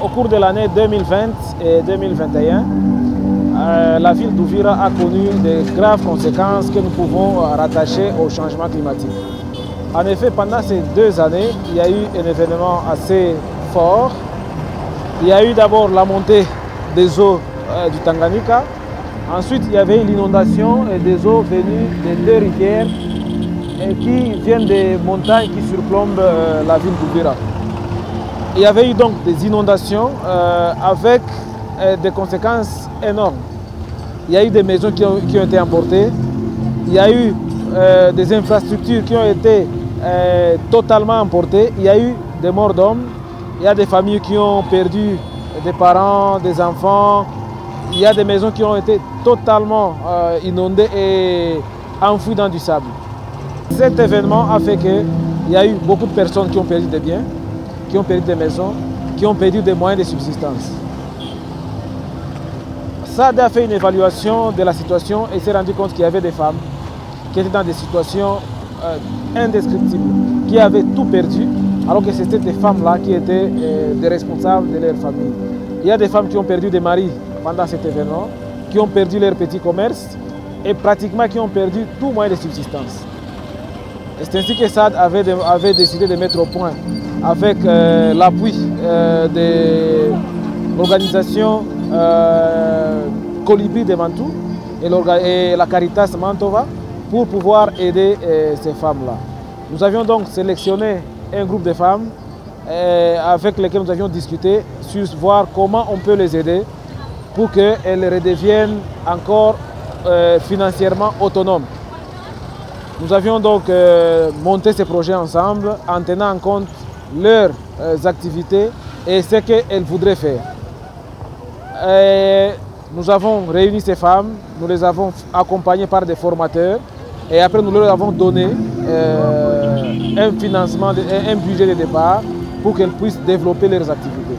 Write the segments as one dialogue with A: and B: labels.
A: au cours de l'année 2020 et 2021, la ville d'Ouvira a connu de graves conséquences que nous pouvons rattacher au changement climatique. En effet, pendant ces 2 années, il y a eu un événement assez fort. Il y a eu d'abord la montée des eaux du Tanganyika. Ensuite, il y avait l'inondation des eaux venues des 2 rivières qui viennent des montagnes qui surplombent la ville d'Ouvira. Il y avait eu donc des inondations avec des conséquences énormes. Il y a eu des maisons qui ont été emportées. Il y a eu des infrastructures qui ont été totalement emportées. Il y a eu des morts d'hommes. Il y a des familles qui ont perdu des parents, des enfants. Il y a des maisons qui ont été totalement inondées et enfouies dans du sable. Cet événement a fait qu'il y a eu beaucoup de personnes qui ont perdu des biens, qui ont perdu des maisons, qui ont perdu des moyens de subsistance. SAD a fait une évaluation de la situation et s'est rendu compte qu'il y avait des femmes qui étaient dans des situations indescriptibles, qui avaient tout perdu, alors que c'était des femmes-là qui étaient des responsables de leur famille. Il y a des femmes qui ont perdu des maris pendant cet événement, qui ont perdu leur petit commerce et pratiquement qui ont perdu tout moyen de subsistance. C'est ainsi que SAD avait décidé de mettre au point, avec l'appui de l'organisation Colibri de Mantou et la Caritas Mantova pour pouvoir aider ces femmes-là. Nous avions donc sélectionné un groupe de femmes avec lesquelles nous avions discuté sur voir comment on peut les aider pour qu'elles redeviennent encore financièrement autonomes. Nous avions donc monté ces projets ensemble en tenant en compte leurs activités et ce qu'elles voudraient faire. Nous avons réuni ces femmes, nous les avons accompagnées par des formateurs et après nous leur avons donné un financement, un budget de départ pour qu'elles puissent développer leurs activités.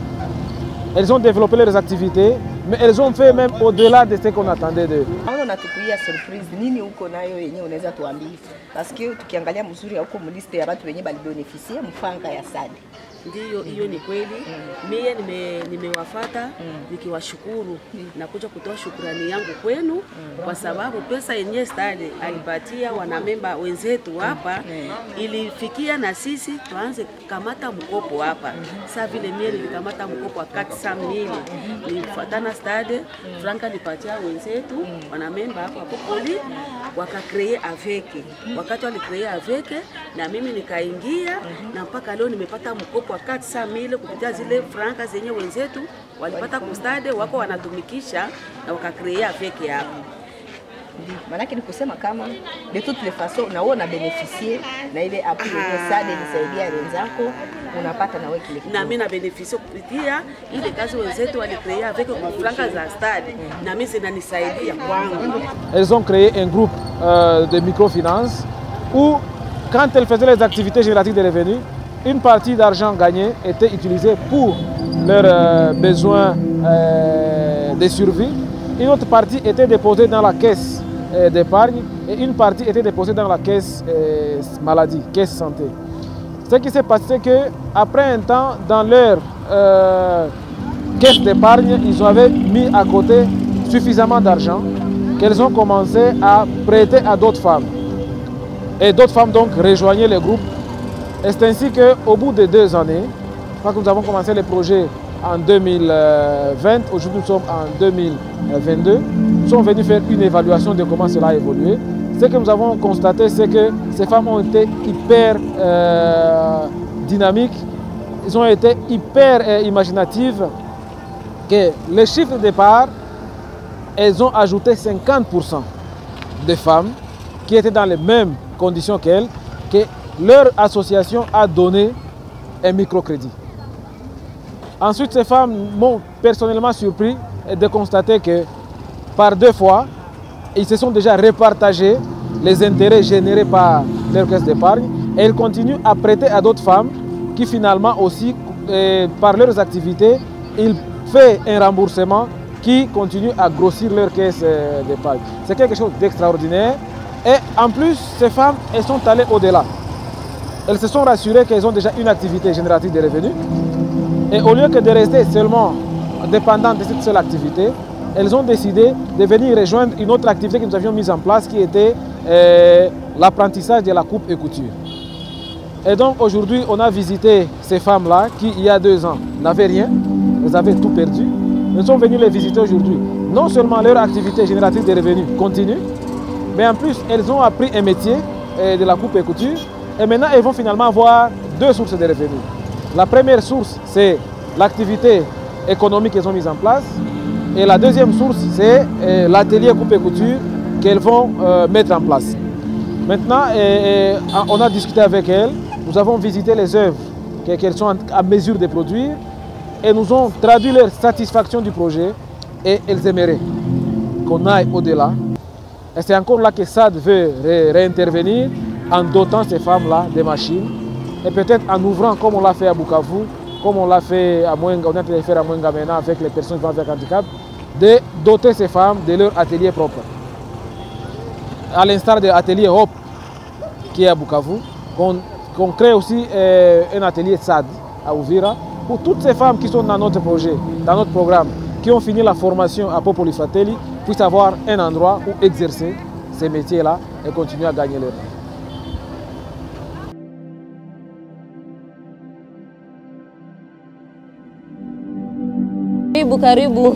A: Elles ont développé leurs activités, mais elles ont fait même au-delà de ce qu'on attendait d'eux.
B: Unatukuia surprise nini uko nayo yenyewe unaweza tuambia? Parce que tukiangalia mzuri huko mliste ya watu wenyewe balibeneficia mfanga ya SAD.
C: Ndiyo, hiyo ni kweli. Mie nimewafata nikiwashukuru na kuja kutoa shukrani yangu kwenu kwa sababu pesa yenyewe SAD alipatia wanamemba wenzetu hapa ilifikia na sisi tuanze kamata mkopo hapa. Sasa vile mie nilikamata mkopo wa 400,000 nilifuatana SAD franka lipatia wenzetu wanamemba hapa Popoli wakakree aveke. Wakati walikree aveke na mimi nikaingia na mpaka leo nimepata mkopo wa 400,000 kupitia zile franka zenye wenzetu walipata kustade wako wanatumikisha na wakakree aveke hapa.
B: Manake ni kusema kama de toutes les façons na wewe una beneficier na ile appui ya SAD ilisaidia wenzako unapata na wewe kile kitu.
C: Na mimi na beneficio kupitia ile kazi wenzetu walikree avec kwa franka za SAD na mimi zinanisaidia kwangu.
A: Elles ont créé un groupe de microfinance où quand elles faisaient les activités génératives de revenus, une partie d'argent gagné était utilisée pour leurs besoins de survie. Une autre partie était déposée dans la caisse d'épargne et une partie était déposée dans la caisse maladie, caisse santé. Ce qui s'est passé, c'est qu'après un temps, dans leur caisse d'épargne, ils avaient mis à côté suffisamment d'argent qu'elles ont commencé à prêter à d'autres femmes. Et d'autres femmes donc rejoignaient le groupe. Et c'est ainsi qu'au bout de 2 années, quand nous avons commencé le projet en 2020, aujourd'hui nous sommes en 2022, nous sommes venus faire une évaluation de comment cela a évolué. Ce que nous avons constaté, c'est que ces femmes ont été hyper dynamiques, elles ont été hyper imaginatives, que les chiffres de départ, elles ont ajouté 50% de femmes qui étaient dans les mêmes conditions qu'elles, que leur association a donné un microcrédit. Ensuite, ces femmes m'ont personnellement surpris de constater que par 2 fois, ils se sont déjà repartagés les intérêts générés par leur caisse d'épargne et ils continuent à prêter à d'autres femmes qui finalement aussi, par leurs activités, ils font un remboursement qui continue à grossir leur caisse d'épargne. C'est quelque chose d'extraordinaire et en plus, ces femmes, elles sont allées au-delà. Elles se sont rassurées qu'elles ont déjà une activité génératrice de revenus Et au lieu que de rester seulement dépendantes de cette seule activité, elles ont décidé de venir rejoindre une autre activité que nous avions mise en place qui était l'apprentissage de la coupe et couture. Et donc aujourd'hui, on a visité ces femmes-là qui, il y a 2 ans, n'avaient rien, elles avaient tout perdu. Nous sommes venus les visiter aujourd'hui. Non seulement leur activité génératrice de revenus continue, mais en plus, elles ont appris un métier de la coupe et couture. Et maintenant, elles vont finalement avoir 2 sources de revenus. La première source, c'est l'activité économique qu'elles ont mise en place. Et la deuxième source, c'est l'atelier coupe et couture qu'elles vont mettre en place. Maintenant, on a discuté avec elles. Nous avons visité les œuvres qu'elles sont à mesure de produire et nous ont traduit leur satisfaction du projet et elles aimeraient qu'on aille au-delà. Et c'est encore là que SAD veut réintervenir en dotant ces femmes-là des machines et peut-être en ouvrant, comme on l'a fait à Bukavu, comme on l'a fait à Mwenga, on a fait à Mwenga maintenant avec les personnes vivant avec handicap, de doter ces femmes de leur atelier propre. À l'instar de l'atelier Hope qui est à Bukavu, qu'on crée aussi un atelier SAD à Uvira pour toutes ces femmes qui sont dans notre projet, dans notre programme, qui ont fini la formation à Popoli Fratelli, puissent avoir un endroit où exercer ces métiers-là et continuer à gagner leur vie.
D: Karibu, karibu.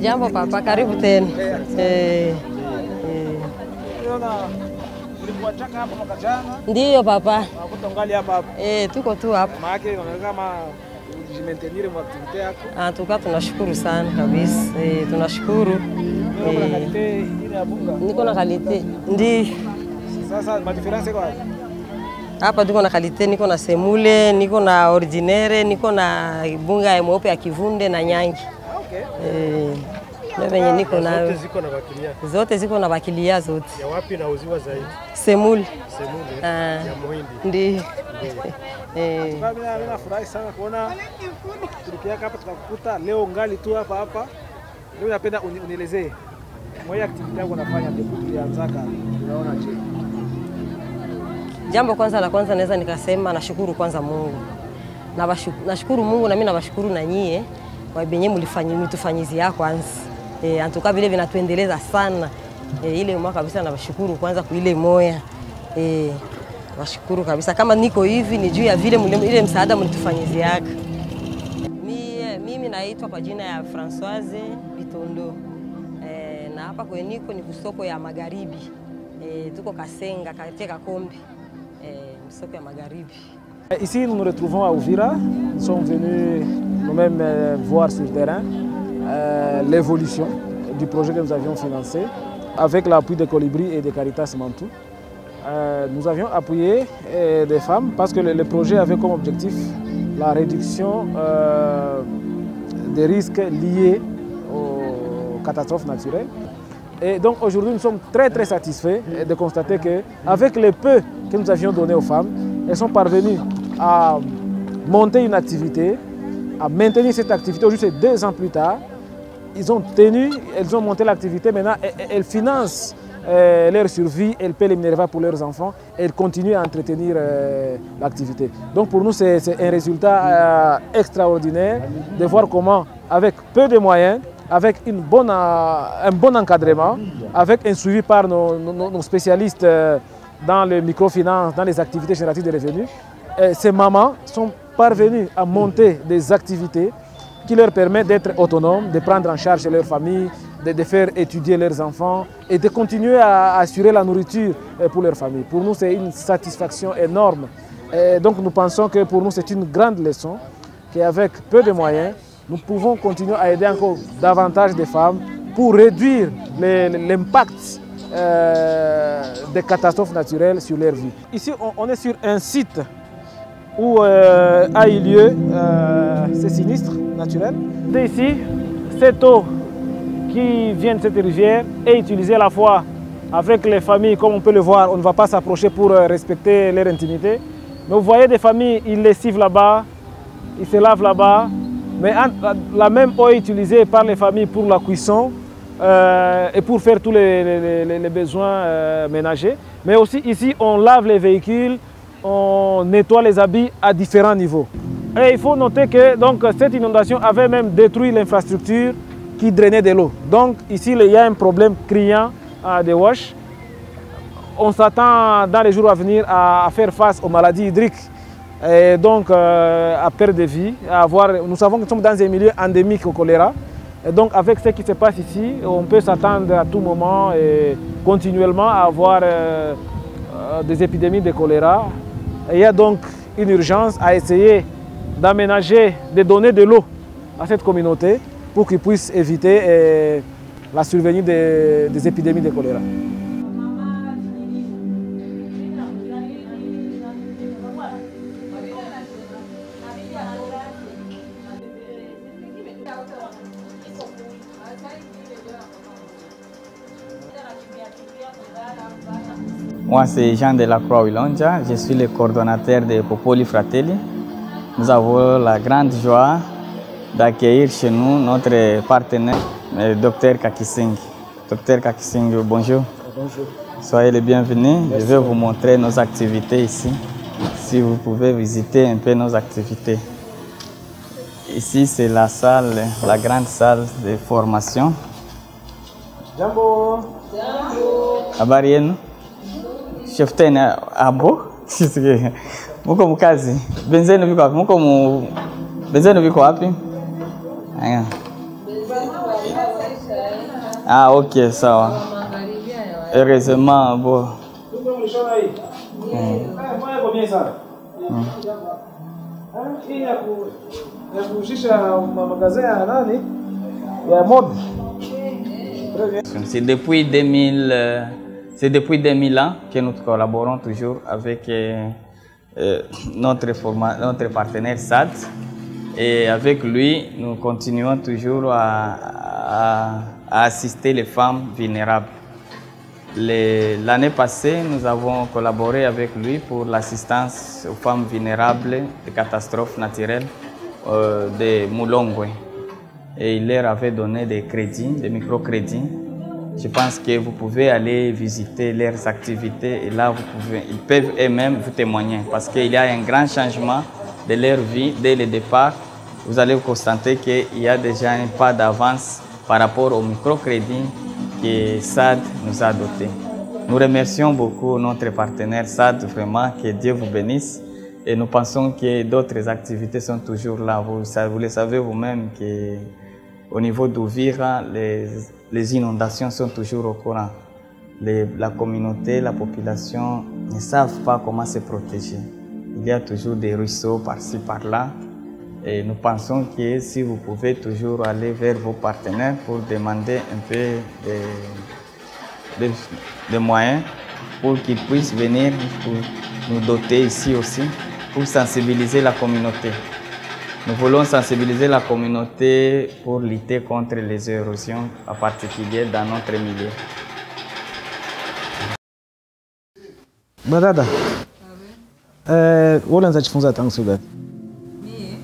D: Jambo papa, karibu tena. Ndiyo papa. Tuko tu hapa. Tuka tunashukuru sana kabisa. Tunashukuru. Niko na kalite. Ndiyo.
A: Sasa madiferense iko wapi?
D: Hapa tuko na kalite, niko na semule, niko na ordinaire, niko na bunga ya mweupe ya kivunde na nyangi. Venye niko nayo.
E: Zote ziko na bakilia.
D: Zote ziko na bakilia zote.
E: Ya wapi nauziwa zaidi?
D: Semule.
E: Semule. Ya muhindi.
D: Ndiyo.
A: Mimi nafurahi sana kuona tulikia hapa tukakukuta leo ngali tu hapa. Leo napenda unielezee. Moja activity yako unafanya ndipo tulianzaka. Unaona je?
D: Jambo la kwanza naweza nikasema nashukuru kwanza Mungu. Nashukuru Mungu na mimi nawashukuru na nyie kwa benye mlitufanyizia kwanza. Antuka vile vinatuendeleza sana. Ile mwaka kabisa nawashukuru kwanza kwa ile moya. Nashukuru kabisa kama niko hivi ni juu ya vile ile msaada mlitufanyiziaka. Mimi naitwa kwa jina ya Françoise Bitondo. Na hapa kwa niko ni kusoko ya magharibi. Tuko Kasenga katika Kombi. Soko ya magharibi.
A: Ici, nous nous retrouvons à Uvira. Nous sommes venus nous-mêmes voir sur le terrain l'évolution du projet que nous avions financé avec l'appui de Colibri et de Caritas Mantou. Nous avions appuyé des femmes parce que le projet avait comme objectif la réduction des risques liés aux catastrophes naturelles. Et donc aujourd'hui, nous sommes très satisfaits de constater qu'avec le peu que nous avions donné aux femmes, elles sont parvenues à monter une activité, à maintenir cette activité. Aujourd'hui, c'est 2 ans plus tard. Elles ont monté l'activité. Maintenant, elles financent leur survie, elles paient les minéraux pour leurs enfants, elles continuent à entretenir l'activité. Donc pour nous, c'est un résultat extraordinaire de voir comment, avec peu de moyens, avec un bon encadrement, avec un suivi par nos spécialistes dans le microfinance, dans les activités génératives de revenus, ces mamans sont parvenues à monter des activités qui leur permettent d'être autonomes, de prendre en charge leur famille, de faire étudier leurs enfants et de continuer à assurer la nourriture pour leur famille. Pour nous, c'est une satisfaction énorme. Et donc nous pensons que pour nous, c'est une grande leçon qu'avec peu de moyens, nous pouvons continuer à aider encore davantage de femmes pour réduire l'impact des catastrophes naturelles sur leur vie. Ici, on est sur un site où a eu lieu ces sinistres naturels. Ici, cette eau qui vient de cette rivière est utilisée à la fois avec les familles, comme on peut le voir, on ne va pas s'approcher pour respecter leur intimité. Mais vous voyez des familles, ils lessivent là-bas, ils se lavent là-bas. Mais la même eau est utilisée par les familles pour la cuisson et pour faire tous les besoins ménagers. Mais aussi ici, on lave les véhicules, on nettoie les habits à différents niveaux. Et il faut noter que donc, cette inondation avait même détruit l'infrastructure qui drainait de l'eau. Donc ici, il y a un problème criant de WASH. On s'attend dans les jours à venir à faire face aux maladies hydriques et donc à perdre de vie. Nous savons que nous sommes dans un milieu endémique au choléra. Et donc avec ce qui se passe ici, on peut s'attendre à tout moment et continuellement à avoir des épidémies de choléra. Et il y a donc une urgence à essayer d'aménager, de donner de l'eau à cette communauté pour qu'ils puissent éviter la survenue des épidémies de choléra.
F: Moi, c'est Jean de la Croix-Wilonja, je suis le coordonnateur de Popoli Fratelli. Nous avons la grande joie d'accueillir chez nous notre partenaire, le Dr Kakising. Dr Kakising, bonjour.
A: Bonjour.
F: Soyez les bienvenus. Je vais vous montrer nos activités ici. Si vous pouvez visiter un peu nos activités. Ici, c'est la salle, la grande salle de formation.
A: Jambo.
F: Habari yenu? Chef tena abo? Muko mkazi? Benzenu biko wapi? Benzenu biko wapi? Aya. Ah, ok, sawa. Heureusement, bon. C'est depuis 2000 ans que nous collaborons toujours avec notre partenaire SAD. Et avec lui, nous continuons toujours à assister les femmes vulnérables. L'année passée, nous avons collaboré avec lui pour l'assistance aux femmes vulnérables des catastrophes naturelles de Mulongwe. Et il leur avait donné des crédits, des microcrédits. Je pense que vous pouvez aller visiter leurs activités et là, ils peuvent eux-mêmes vous témoigner parce qu'il y a un grand changement de leur vie dès le départ. Vous allez constater qu'il y a déjà un pas d'avance par rapport au microcrédit que SAD nous a doté. Nous remercions beaucoup notre partenaire SAD, vraiment, que Dieu vous bénisse. Et nous pensons que d'autres activités sont toujours là. Vous le savez vous-même qu'au niveau d'Ouvira, les inondations sont toujours au courant. La communauté, la population ne savent pas comment se protéger. Il y a toujours des ruisseaux par-ci, par-là. Et nous pensons que si vous pouvez toujours aller vers vos partenaires pour demander un peu de moyens pour qu'ils puissent venir pour nous doter ici aussi, pour sensibiliser la communauté. Nous voulons sensibiliser la communauté pour lutter contre les érosions, en particulier dans notre milieu.
A: Madada, wewe unajifunza tangu siku gani?
G: Mie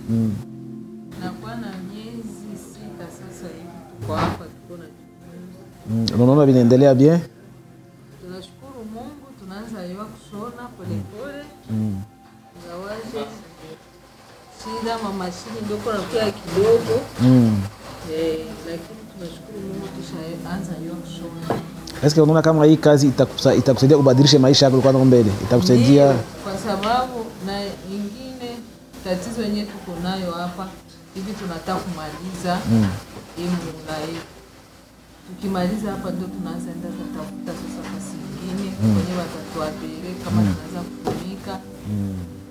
G: nakuwa na miezi 6 sasa hivi tuko hapa tuko na jifunza.
A: Unaona vinaendelea bien?
G: Tunashukuru Mungu, tunaanza yua kushona polepole. Ngawaje shida mashini ndio kuna kia kidogo. Lakini tunashukuru Mungu tushaanza yua kushona.
A: Est-ce que unaona kama hii kazi itakusaidia kubadilisha maisha yako kwa mbele? Itakusaidia
G: kwa sababu na ingine tatizo yenyewe tuko nayo hapa hivi tunataka kumaliza mvula yetu. Tukimaliza hapa ndio tunaanza enda kutafuta sasa kasi nyingine kwenye watatuadhiri kama tunaweza kutumika.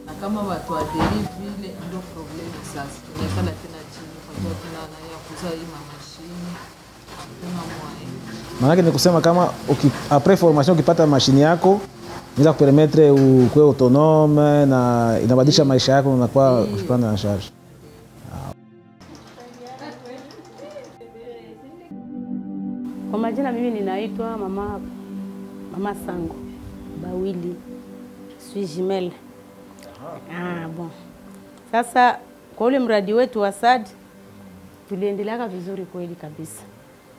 G: Na kama watuadhiri vile ndio problem sasa. Tunakala tena chini kwa sababu tunaana ya kuuza hii mashine. Tuna mwae.
A: Maana ni kusema kama après formation ukipata mashine yako inaweza kupermettre ukue autonome na inabadilisha maisha yako na kwa kupanda na charge.
H: Kwa majina mimi ninaitwa mama Sango Bawili suis jumelle. Bon. Sasa kwa ule mradi wetu wa SAD tuliendelea vizuri kweli kabisa.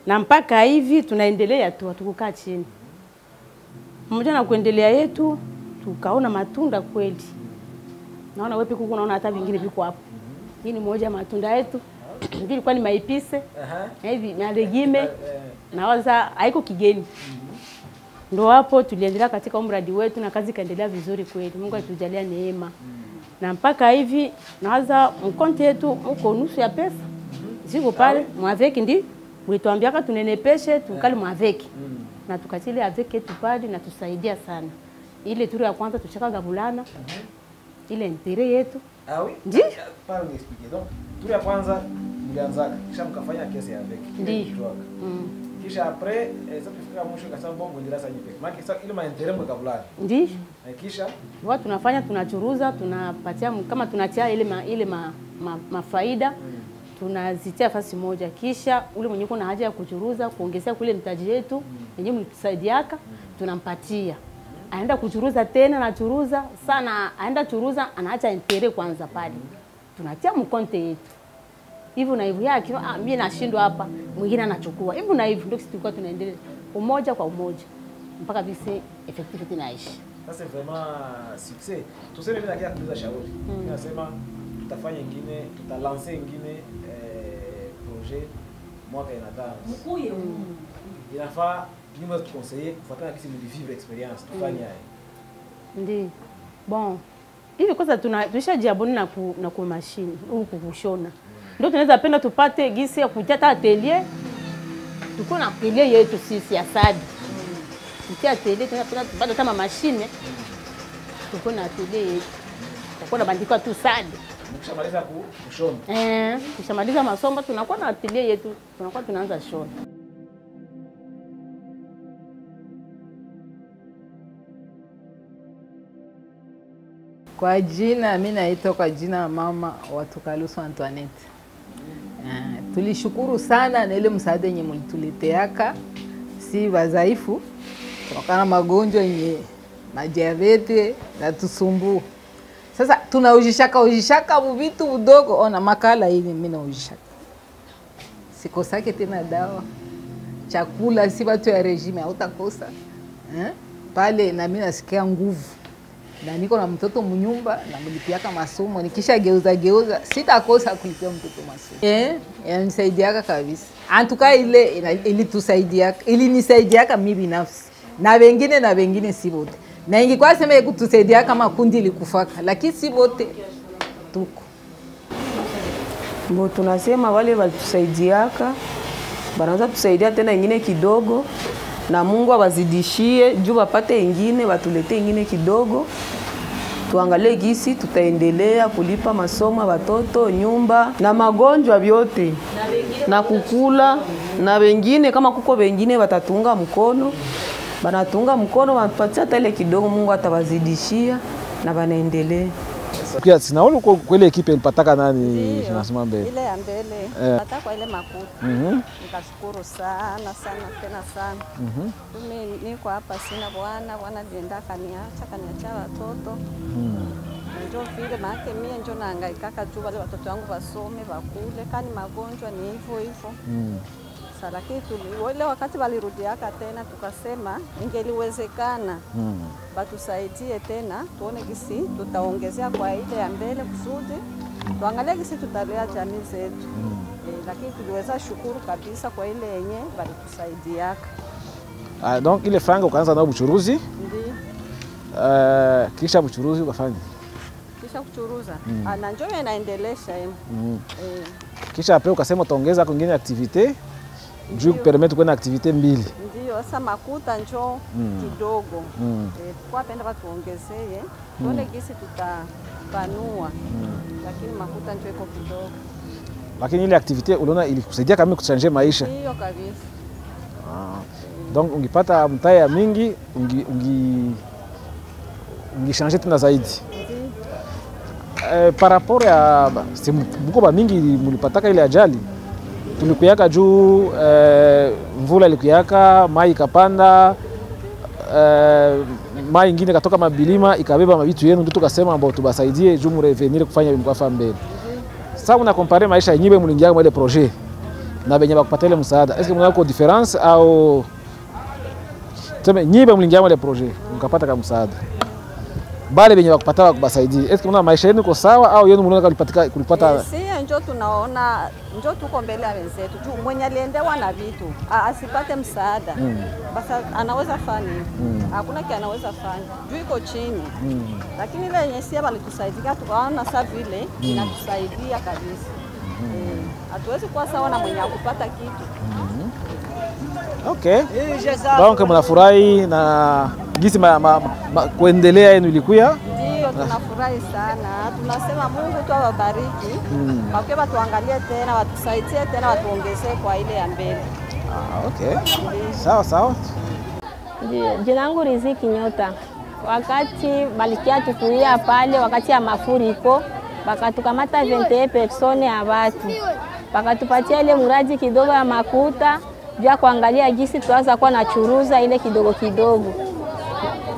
H: Na mpaka hivi tunaendelea tu, hatukukaa chini. Mmoja na kuendelea yetu tukaona matunda kweli. Naona wewe kuku unaona hata vingine viko hapo. Hii ni moja matunda yetu. Ndio ilikuwa ni maipise. Na hivi na legime. Nawaza haiko kigeni. Ndio hapo tuliendelea katika mradi wetu na kazi kaendelea vizuri kweli. Mungu atujalia neema. Na mpaka hivi nawaza mkonti yetu uko nusu ya pesa. Ziko pale mwaveki ndi ulituambiaka tunenepeshe tukali mwaveki. Na tukatile aveki yetu pale na tusaidia sana. Ile turu ya kwanza tuchaka gabulana. Ile intere yetu.
A: Ah oui?
H: Ndi?
A: Pas m'expliquer. Donc, turu ya kwanza mlianza kisha mkafanya kesi ya aveki.
H: Ndi.
A: Kisha après ça tufika mwisho kasema bongo ndio sasa nyepesi. Maana sasa ile maentere mkabulana.
H: Ndi?
A: Kisha
H: watu tunafanya tunachuruza, tunapatia kama tunatia ile mafaida tunazitia fasi moja, kisha ule mwenye kuna haja ya kuchuruza kuongezea kule mtaji yetu yenyewe mlitusaidiaka tunampatia. Aenda kuchuruza tena na churuza sana, aenda churuza anaacha intere kwanza pale. Tunatia mkonte yetu. Hivyo na hivyo yake mimi nashindwa hapa, mwingine anachukua. Hivyo na hivyo ndio sisi tulikuwa tunaendelea umoja kwa umoja mpaka vise effectivity naishi.
A: Ça c'est vraiment succès. Tuseme mimi nakia kuuliza shauri. Nasema tutafanya ingine, tutalancer ingine projet mwaka inataka.
C: Mkuye.
A: Inafaa nyumba tukonseiller kufuatana kisi mlivivre experience tufanye haya.
H: Ndi. Bon. Hivi kwanza tulishajiabuni na ku machine huku kushona. Ndio tunaweza penda tupate gisi ya kujata atelier. Tuko na atelier yetu sisi ya sadi. Tukia atelier tunapenda tupate kama machine. Tuko na atelier yetu. Tuko na bandika tu sadi.
A: Mkishamaliza kushona.
H: Kushamaliza masomo tunakuwa na atelier yetu, tunakuwa tunaanza shona.
G: Kwa jina mimi naitwa kwa jina mama Watukalusu Antoinette. Tulishukuru sana na ile msaada yenye mlituleteaka si wazaifu kutokana magonjwa yenye majiabete na tusumbu. Sasa tunaujishaka vitu vidogo, ona makala hivi mimi naujishaka. Sikosake tena dawa. Chakula si watu ya regime hautakosa. Pale na mimi nasikia nguvu. Na niko na mtoto mnyumba na mlipiaka masomo, nikisha geuza sitakosa kulipia mtoto masomo. Yanisaidiaka kabisa. Antuka ile ilitusaidiaka, ilinisaidiaka mimi binafsi. Na wengine si wote. Na ingekuwa sema kutusaidia kama kundi likufaka, lakini si wote tuko.
I: Mbo tunasema wale walitusaidiaka, banaanza tusaidia tena ingine kidogo. Na Mungu awazidishie juu wapate ingine, watulete ingine kidogo. Tuangalie gisi tutaendelea kulipa masomo watoto, nyumba na magonjwa vyote. Na kukula na wengine kama kuko wengine watatunga mkono. Banatunga mkono wapatia tele kidogo, Mungu atawazidishia na wanaendelea.
A: Kia sinaona kwa ile ekipe ilipataka nani tunasema mbele.
J: Ile ya mbele pata kwa ile makuta. Nikashukuru sana tena sana. Mimi niko hapa sina bwana alienda kaniacha watoto. Ndio vile maana mimi ndio nahangaika juu wale watoto wangu wasome wakule, kani magonjwa ni hivyo. Sasa lakini wale wakati walirudiaka tena tukasema ingeliwezekana batusaidie tena tuone gisi tutaongezea kwa ile ya mbele kusudi tuangalie gisi tutalea jamii zetu. Lakini tuliweza shukuru kabisa kwa ile yenye walitusaidiaka.
A: Donc ile franga ukaanza na uchuruzi?
J: Ndio.
A: Kisha uchuruzi ukafanya?
J: Kisha kuchuruza. Na njoo inaendelesha hiyo.
A: Kisha hapo ukasema utaongeza kwingine activity juu kupermit kuwa na activity mbili.
J: Ndio, sasa makuta njoo kidogo. Kwa penda watuongezee, tuone gisi tutapanua. Lakini makuta njoo iko kidogo.
A: Lakini ile activity uliona ilikusaidia kama kuchanger maisha.
J: Ndio kabisa.
A: Donc ungipata mtaya mingi ungishanger tena zaidi. Par rapport ya mko ba mingi mlipataka ile ajali. Tulikuyaka juu mvula ilikuyaka, mai ikapanda, mai ingine katoka mabilima ikabeba mabitu yenu, ndio tukasema ambao tubasaidie juu mrevenir kufanya mkwafa mbele. Sasa una compare maisha yenyewe mlingia kwa ile projet na benye bakupata ile msaada. Est-ce que mna uko difference au tuseme nyibe mlingia kwa ile projet mkapata kama msaada? bale benye bakupata kubasaidia. Eske mna maisha yenu iko sawa au yenu mnaona kulipata?
J: Si njo tunaona njo tuko mbele ya wenzetu. Juu mwenye aliendewa na vitu asipate msaada. Basi anaweza fanya. Hakuna kitu anaweza fanya. Juu iko chini. Lakini ile yenye sie walitusaidia tukaona sasa vile inatusaidia kabisa. Hatuwezi kuwa sawa na mwenye akupata kitu.
A: Okay. Donc mnafurahi na gisi kuendelea yenu ilikuya?
J: Ndio, tunafurahi sana. Tunasema Mungu tu awabariki. Wakiwa tuangalie tena, watusaidie tena, watuongezee kwa ile ya mbele.
A: Okay. Sawa sawa.
K: Ndio, jina langu Riziki Nyota. Wakati balikia tukuia pale wakati ya mafuriko, bakatukamata 21 persone ya watu. Bakatupatia ile mradi kidogo ya makuta, jua kuangalia gisi tuanza kuwa na churuza ile kidogo kidogo.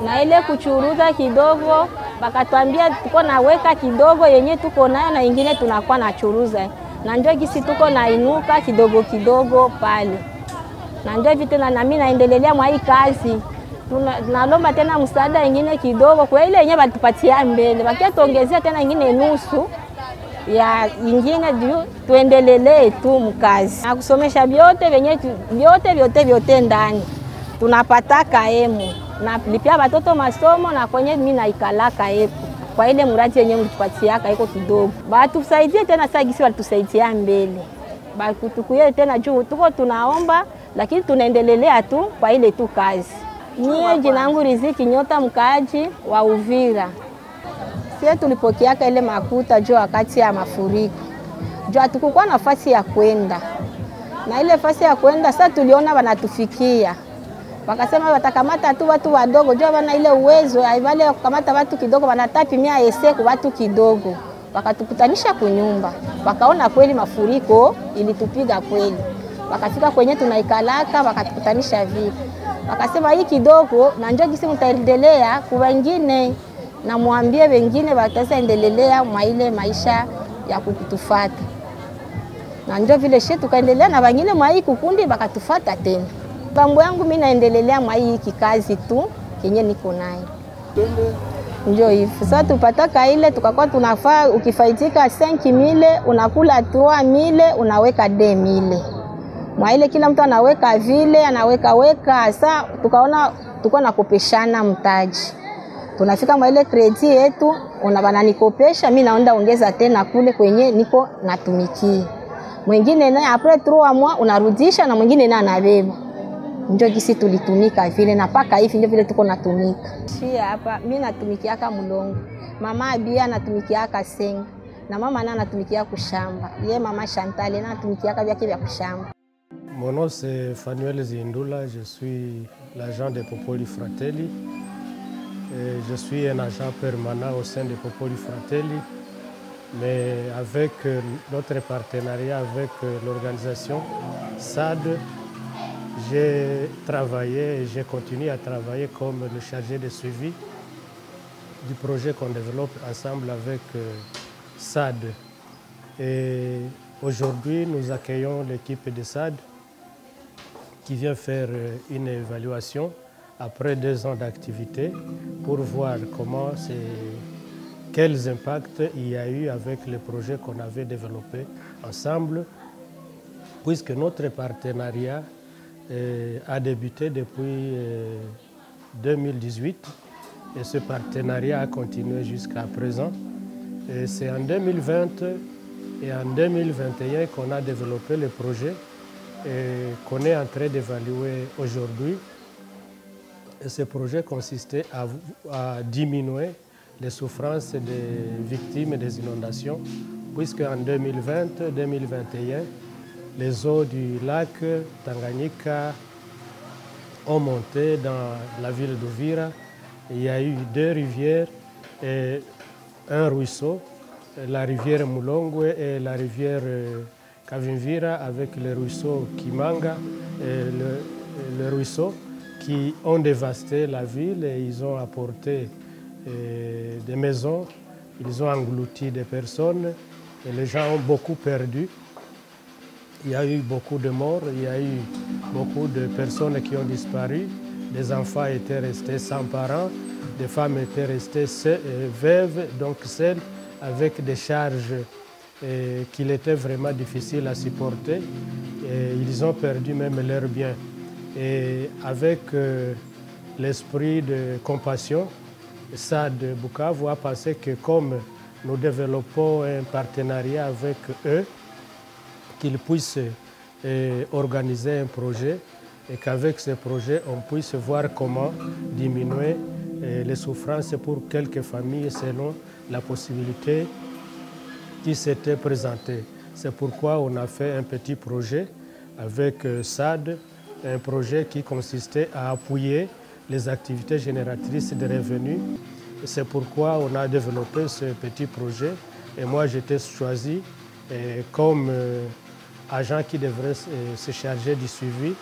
K: Na ile kuchuruza kidogo, bakatuambia tuko na weka kidogo yenye tuko nayo na ingine tunakuwa na churuza. Na ndio gisi tuko na inuka kidogo kidogo pale. Na ndio vitu na mimi naendelea mwa hii kazi. Tunalomba tena msaada ingine kidogo kwa ile yenye batupatia mbele. Bakia tuongezea tena ingine nusu ya ingine juu tuendelelee tu mkazi. Na kusomesha vyote ndani. Tunapata kaemu. Na lipia watoto masomo na kwenye mimi naikalaka hapo. Kwa ile mradi yenye mtupatia iko kidogo. Batusaidie tena sasa gisi walitusaidia mbele. Bakutukuye tena juu tuko tunaomba lakini tunaendelea tu kwa ile tu kazi. Mie jina langu Riziki Nyota, mkaaji wa Uvira. Sisi tulipokeaka ile makuta juu wakati ya mafuriko. Juu hatukuwa na nafasi ya kwenda. Na ile nafasi ya kwenda sasa tuliona wanatufikia. Wakasema watakamata tu watu wadogo, juu wana ile uwezo, wale kukamata watu kidogo wanatapimia ese kwa watu kidogo. Wakatukutanisha kunyumba. Wakaona kweli mafuriko ilitupiga kweli. Wakafika kwenye tunaikalaka, wakatukutanisha vipi. Wakasema hii kidogo na njoo gisi mtaendelea kwa wengine na muambie wengine wataendelea mwa ile maisha ya kukutufuata. Na njoo vile shetu tukaendelea na wengine mwa hii kukundi wakatufuata tena. Pambo yangu mimi naendelea mwa hii kikazi tu kenye niko nayo. Njoo hivi. Sasa tupataka ile tukakuwa tunafaa ukifaitika 5000 unakula 3000 unaweka 2000. Mwa ile kila mtu anaweka vile, anaweka. Sasa tukaona tuko nakopeshana mtaji. Tunafika mwa ile credit yetu, wananikopesha, mimi naenda ongeza tena kule kwenye niko natumikia. Mwingine naye après 3 mois unarudisha na mwingine naye anabeba. Ndio gisi tulitumika vile na paka hivi ndio vile tuko natumika. Shia hapa mimi natumikiaka Mulongo. Mama Abia anatumikiaka Senga. Na mama naye anatumikia kushamba. Yeye mama Chantal anatumikiaka vyake vya kushamba.
E: Mon nom c'est Fanuel Zindula, je suis l'agent de Popoli Fratelli. Et je suis un agent permanent au sein de Popoli Fratelli, mais avec notre partenariat avec l'organisation SAD, j'ai travaillé et j'ai continué à travailler comme le chargé de suivi du projet qu'on développe ensemble avec SAD. Et aujourd'hui, nous accueillons l'équipe de SAD qui vient faire une évaluation après 2 ans d'activité pour voir quels impacts il y a eu avec les projets qu'on avait développés ensemble, puisque notre partenariat a débuté depuis 2018 et ce partenariat a continué jusqu'à présent. C'est en 2020 et en 2021 qu'on a développé le projet et qu'on est en train d'évaluer aujourd'hui. Et ce projet consistait à diminuer les souffrances des victimes des inondations, puisque en 2020-2021, les eaux du lac Tanganyika ont monté dans la ville d'Uvira. Il y a eu 2 rivières et un ruisseau, la rivière Mulongwe et la rivière Kavimvira, avec le ruisseau Kimanga et le ruisseau, qui ont dévasté la ville et ils ont apporté des maisons, ils ont englouti des personnes et les gens ont beaucoup perdu. Il y a eu beaucoup de morts, il y a eu beaucoup de personnes qui ont disparu, des enfants étaient restés sans parents, des femmes étaient restées veuves, donc seules, avec des charges qu'il était vraiment difficile à supporter. Et ils ont perdu même leurs biens. Et avec l'esprit de compassion, SAD Bukavu a pensé que comme nous développons un partenariat avec eux, qu'ils puissent organiser un projet et qu'avec ce projet, on puisse voir comment diminuer les souffrances pour quelques familles selon la possibilité qui s'était présentée. C'est pourquoi on a fait un petit projet avec SAD, un projet qui consistait à appuyer les activités génératrices de revenus. C'est pourquoi on a développé ce petit projet et moi j'étais choisi comme agent qui devrait se charger du suivi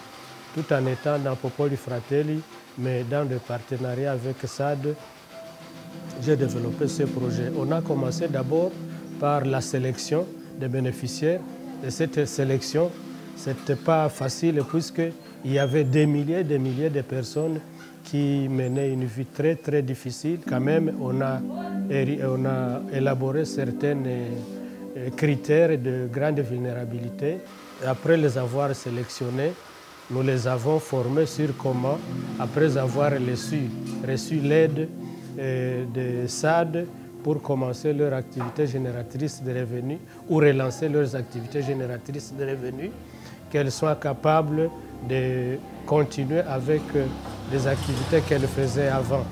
E: tout en étant dans Popoli Fratelli, mais dans le partenariat avec SAD, j'ai développé ce projet. On a commencé d'abord par la sélection des bénéficiaires et cette sélection, ce n'était pas facile puisqu'il y avait des milliers de personnes qui menaient une vie très très difficile. Quand même, on a élaboré certains critères de grande vulnérabilité. Après les avoir sélectionnés, nous les avons formés sur comment, après avoir reçu l'aide de SAD pour commencer leur activité génératrice de revenus ou relancer leurs activités génératrices de revenus, qu'elles soient capables de continuer avec les activités qu'elles faisaient avant.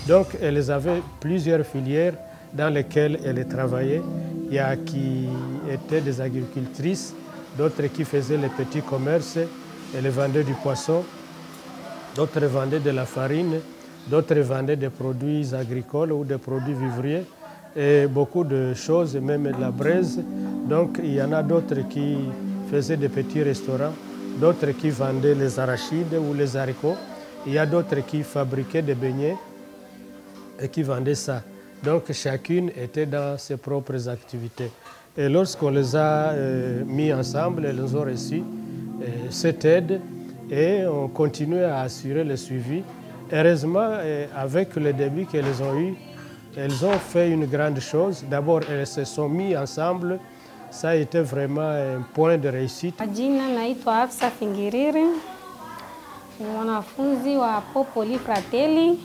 E: Donc, elles avaient plusieurs filières dans lesquelles elles travaillaient. Il y a qui étaient des agricultrices, d'autres qui faisaient les petits commerces, elles vendaient du poisson, d'autres vendaient de la farine, d'autres vendaient des produits agricoles ou des produits vivriers et beaucoup de choses, même de la braise. Donc il y en a d'autres qui faisaient des petits restaurants, d'autres qui vendaient les arachides ou les haricots. Il y a d'autres qui fabriquaient des beignets et qui vendaient ça. Donc chacune était dans ses propres activités. Et lorsqu'on les a mis ensemble, elles ont reçu cette aide et on continue à assurer le suivi. Heureusement, avec le début qu'elles ont eu, elles ont fait une grande chose. D'abord, elles se sont mis ensemble. Ça a été vraiment un point de réussite.
L: Jina naitwa Afsa Fingiriri, ni mwanafunzi wa Popoli Fratelli.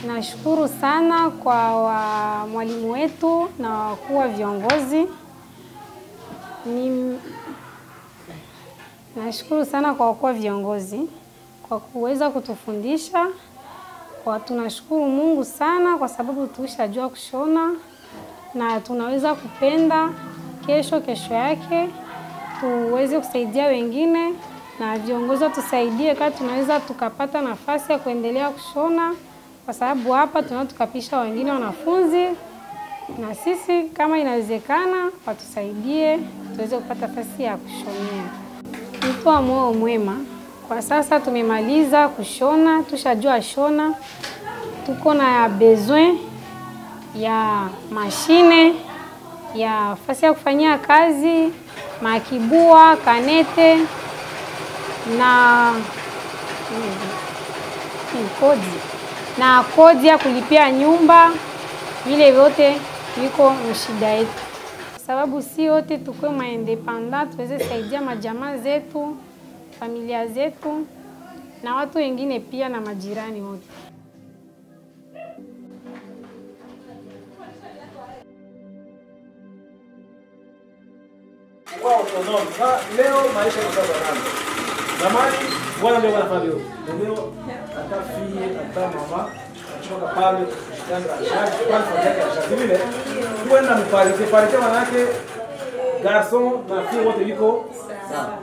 L: Nashukuru sana kwa mwalimu wetu na wakuu wa viongozi. Nashukuru sana kwa wakuu wa viongozi kwa kuweza kutufundisha. Tunashukuru Mungu sana kwa sababu tulishajua kushona na tunaweza kupenda kesho yake tuweze kusaidia wengine na viongozi tusaidie kama tunaweza tukapata nafasi ya kuendelea kushona, kwa sababu hapa tunataka tukapisha wengine wanafunzi, na sisi kama inawezekana watusaidie tuweze kupata nafasi ya kushonea. Mtoa moyo mwema. Kwa sasa tumemaliza kushona, tushajua shona. Tuko na besoin ya mashine, ya nafasi ya kufanyia kazi, makibua, kanete na kodi ya kulipia nyumba. Vile vyote viko mshida yetu. Sababu si wote tukue maindependent, tuweze saidia majamaa zetu, familia zetu na watu wengine pia na majirani wote.
A: Leo maisha ni sana. Zamani bwana ndio wanafanya hiyo. Leo hata fie hata mama kutoka pale kushikana kwa familia vile kwenda mparite manake garçon na fie wote yuko sawa.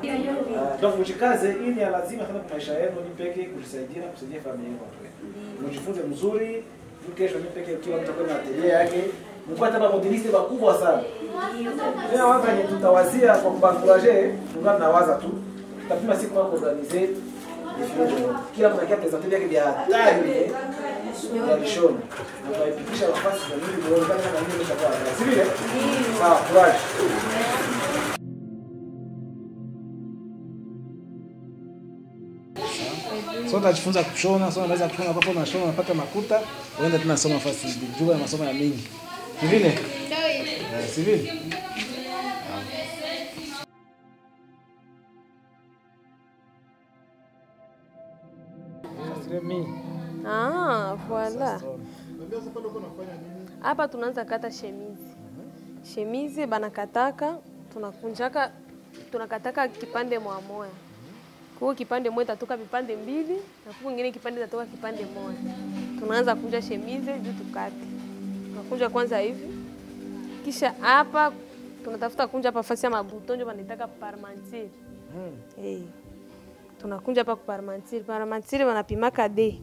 A: Donc mjikaze ili lazima kama maisha yenu ni pekee kujisaidia na kusaidia familia yako. Mjifunze mzuri, kesho ni pekee kila mtu kwa atelier yake. Mpata ba modeliste wakubwa sana. Leo hapa ni tutawazia kwa kubankuraje, tunga nawaza tu. Tutapima siku kwa organiser kila mtu akiwa presenter yake vya hatari ya lishoni. Na tutaipitisha nafasi za nini ndio kama nini itakuwa. Si vile? Sawa, courage. So utajifunza kushona, so unaweza kushona hapo na shona unapata makuta, uende tena soma fast juu ya masomo ya mingi. Si vile? Si vile?
M: Ah, voilà. Hapa tunaanza kata shemizi. Shemizi banakataka, tunakataka kipande moja. Kwa kipande moja tatoka vipande mbili na kwa kingine kipande tatoka kipande moja. Tunaanza kunja shemizi juu tukate. Tunakunja kwanza hivi. Kisha hapa tunatafuta kunja hapa fasi ya mabutonjo banataka parmentier. Tunakunja hapa parmentier. Parmentier wanapimaka D.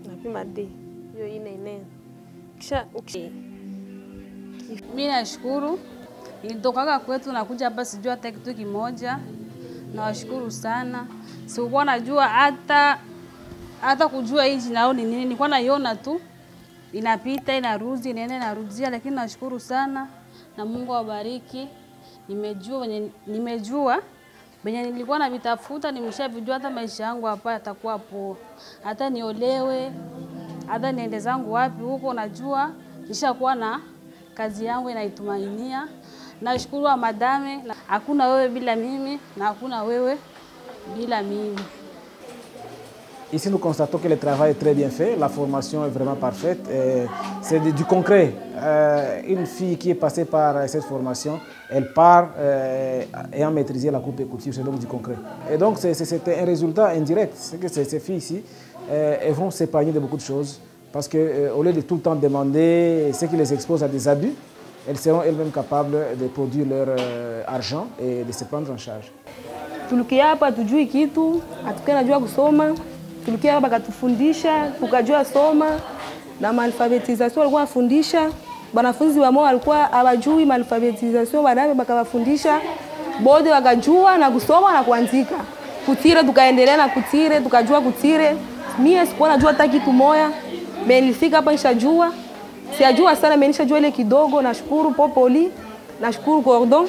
M: Napima D. Hiyo ine. Kisha
N: mimi nashukuru ilitokaka kwetu nakuja hapa sijua hata kitu kimoja. Nawashukuru sana. Sikuwa najua hata kujua hii nao ni nini. Nilikuwa naiona tu inapita inarudi inaenda inarudia, lakini nashukuru sana na Mungu awabariki. Nimejua benye nilikuwa navitafuta nimeshavijua, hata maisha yangu hapa yatakuwa poa. Hata niolewe, hata niende zangu wapi huko najua nishakuwa na kazi yangu inaitumainia. Nashukuru wa madame, hakuna wewe bila mimi na hakuna wewe bila mimi.
A: Ici, nous constatons que le travail est très bien fait, la formation est vraiment parfaite. C'est du concret. Une fille qui est passée par cette formation, elle part ayant maîtrisé la coupe et couture, c'est donc du concret. Et donc, c'est un résultat indirect. C'est que ces filles ici, elles vont s'épargner de beaucoup de choses. Parce qu'au lieu de tout le temps demander ce qui les expose à des abus, elles seront elles-mêmes capables de produire leur argent et de se prendre en charge.
I: Tulikia hapa tujui kitu, hatukuwa najua kusoma. Tulikia hapa bakatufundisha, tukajua soma na malfabetisation walikuwa wafundisha. Wanafunzi wa moyo walikuwa hawajui malfabetisation, baadaye bakawafundisha. Bode wakajua na kusoma na kuandika. Kutire tukaendelea na kutire, tukajua kutire. Mimi sikuwa najua hata kitu moja. Nilifika hapa nishajua. Sijajua sana, mimi nishajua ile kidogo. Nashukuru Popoli, nashukuru Cordon.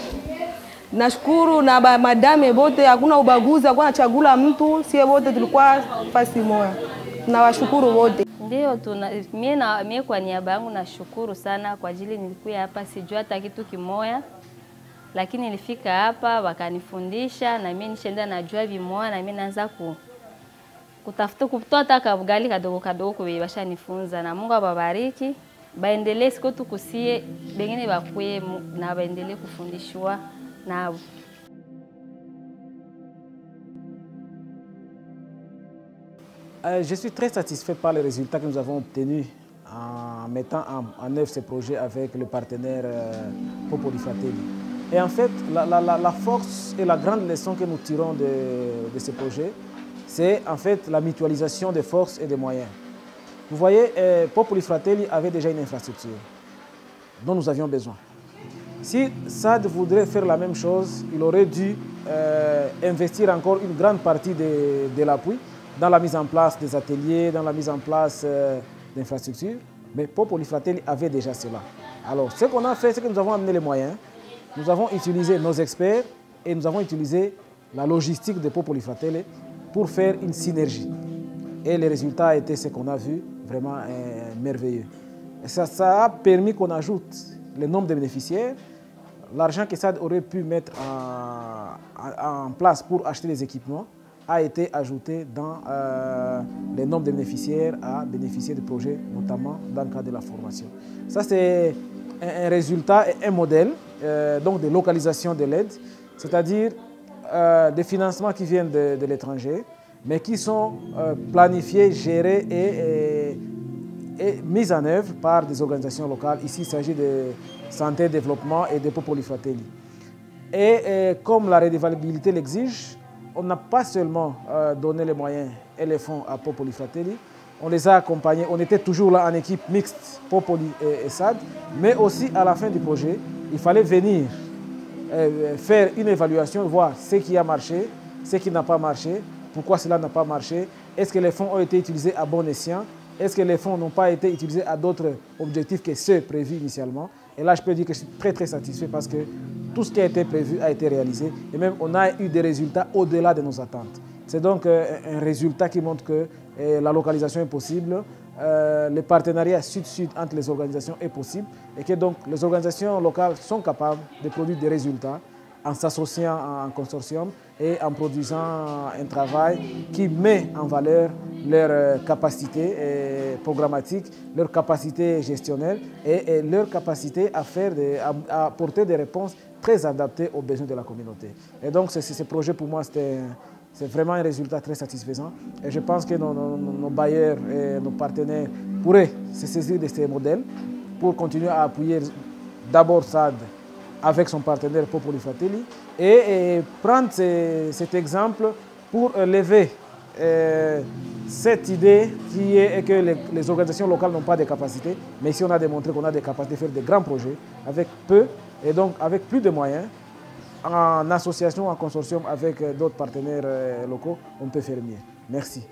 I: Nashukuru na madame bote, hakuna ubaguzi, hakuna chagula mtu, sie wote tulikuwa fasi moja. Nawashukuru wote.
O: Ndio mimi kwa niaba yangu nashukuru sana kwa ajili nilikuwa hapa sijua hata kitu kimoja. Lakini nilifika hapa wakanifundisha na mimi nishaenda najua vimoja na mimi naanza kutafuta kutoa hata kabugali kadogo kadogo kuwasha nifunza, na Mungu awabariki. Baendelee siku tukusie bengine bakwe na baendelee kufundishwa nao.
A: Je suis très satisfait par les résultats que nous avons obtenus en mettant en œuvre ces projets avec le partenaire Popoli Fratelli. Et en fait, la force et la grande leçon que nous tirons de ces projets, c'est en fait la mutualisation des forces et des moyens. Vous voyez, Popoli Fratelli avait déjà une infrastructure dont nous avions besoin. Si SAD voudrait faire la même chose, il aurait dû investir encore une grande partie de l'appui dans la mise en place des ateliers, dans la mise en place d'infrastructures. Mais Popoli Fratelli avait déjà cela. Alors, ce qu'on a fait, c'est que nous avons amené les moyens, nous avons utilisé nos experts et nous avons utilisé la logistique de Popoli Fratelli pour faire une synergie. Et les résultats étaient ce qu'on a vu, vraiment merveilleux. Et ça a permis qu'on ajoute le nombre de bénéficiaires. L'argent que SAD aurait pu mettre en place pour acheter les équipements a été ajouté dans le nombre de bénéficiaires à bénéficier du projet, notamment dans le cadre de la formation. Ça, c'est un résultat et un modèle donc de localisation de l'aide, c'est-à-dire des financements qui viennent de l'étranger, mais qui sont planifiés, gérés et mis en œuvre par des organisations locales. Ici, il s'agit de santé, développement et de Popoli Fratelli. Et comme la redevabilité l'exige, on n'a pas seulement donné les moyens et les fonds à Popoli Fratelli, on les a accompagnés, on était toujours là en équipe mixte, Popoli et SAD, mais aussi à la fin du projet, il fallait venir faire une évaluation, voir ce qui a marché, ce qui n'a pas marché, pourquoi cela n'a pas marché, est-ce que les fonds ont été utilisés à bon escient, est-ce que les fonds n'ont pas été utilisés à d'autres objectifs que ceux prévus initialement. Et là, je peux dire que je suis très très satisfait parce que tout ce qui a été prévu a été réalisé et même on a eu des résultats au-delà de nos attentes. C'est donc un résultat qui montre que la localisation est possible, le partenariat sud-sud entre les organisations est possible et que donc les organisations locales sont capables de produire des résultats en s'associant en consortium et en produisant un travail qui met en valeur leurs capacités programmatiques, leurs capacités gestionnaires et leur capacité à apporter des réponses très adaptées aux besoins de la communauté. Et donc ce projet pour moi c'est vraiment un résultat très satisfaisant et je pense que nos bailleurs et nos partenaires pourraient se saisir de ces modèles pour continuer à appuyer d'abord SAD avec son partenaire Popoli Fratelli et prendre cet exemple pour lever cette idée qui est que les organisations locales n'ont pas de capacités, mais ici on a démontré qu'on a des capacités de faire de grands projets avec peu et donc avec plus de moyens. En association, en consortium avec d'autres partenaires locaux, on peut faire mieux. Merci.